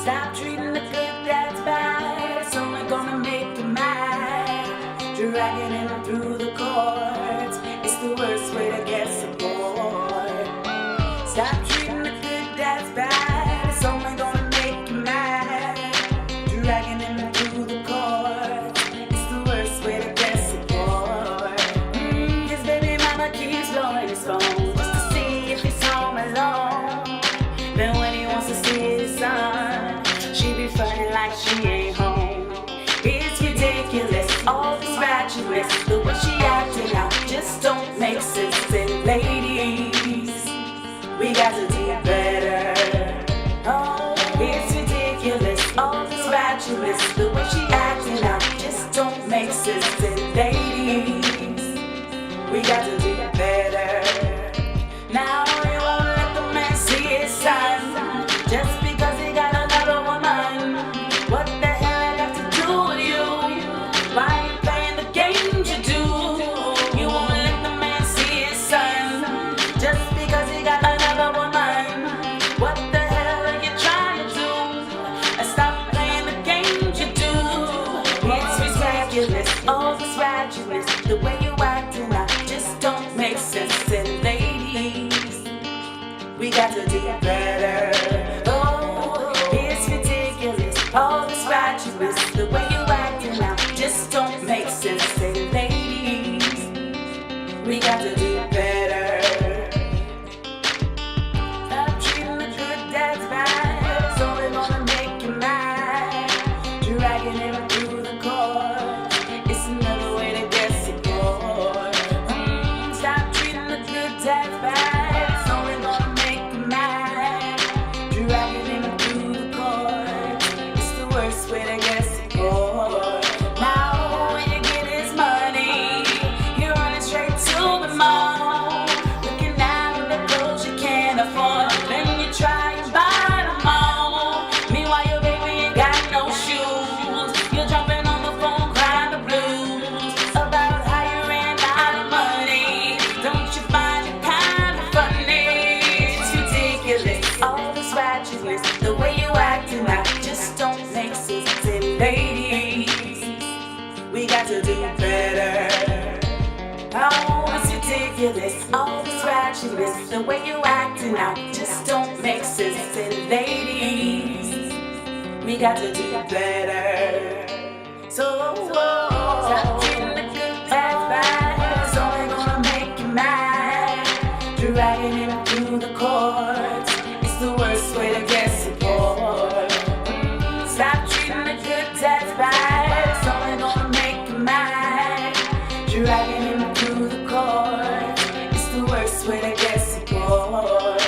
Stop treating the good that's bad. It's only gonna make you mad. Dragging him through the courts, it's the worst way to get support. Stop treating the good that's bad. It's only gonna make you mad. Dragging him through the courts, it's the worst way to get support. His baby mama keeps blowing his phone just to see if he's home alone. Then when he wants to see his son, she be fronting like she ain't home. It's ridiculous, all this ratchetness, the way she acting out just don't make sense. And ladies, we got to do better. Oh, it's ridiculous, all this ratchetness, the way she acting out just don't make sense. And ladies, we got to do better. Now we won't let the man see his son just because he got another woman. What the hell I got to do with you? Why you playing the games you do? You won't let the man see his son just because he got another woman. What the hell are you trying to do? Stop playing the games you do. It's ridiculous, all this ratchetness, the way you acting out just don't make sense. And ladies, we got to do better. Oh, it's ridiculous, all this righteousness, the way you acting now just don't make sense. And ladies, we got to do better. Stop treating the good that's bad. It's only gonna make you mad. Dragging him through the court, it's another way to get support. Stop treating the good that's bad. It's only gonna make you mad. Dragging him through the court, it's the worst way to get support. Now when you get his money, you're running straight to the mall, looking down at the clothes you can't afford. Then you try and buy them all. Meanwhile your baby ain't got no shoes. You're jumping on the phone crying the blues about how you ran out of money. Don't you find it kind of funny? It's ridiculous, all this righteousness, the way you acting out just don't make sense. And ladies, we got to do better. Oh, it's ridiculous, all this righteousness, the way you acting out just don't make sense. And ladies, we got to do better. So, stop treating the good that's bad. It's only gonna make you mad. Dragging him through the courts, it's the worst way to get support. Stop treating the good that's bad. It's only gonna make you mad. Dragging him through the courts, it's the worst way to get support.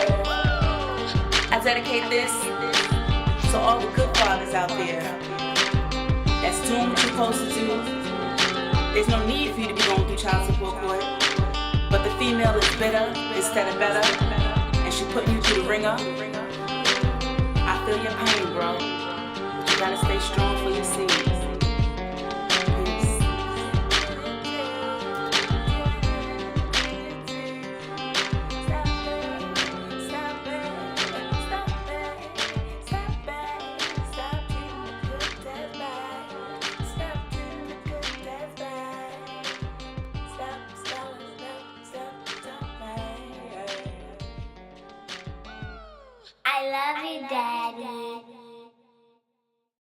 I dedicate this to all the good fathers out there that's doing what you're supposed to do. There's no need for you to be going through child support court, but the female is bitter instead of better, and she putting you through the ringer. I feel your pain, bro, but you gotta stay strong for your seeds. Peace. I love you, Daddy.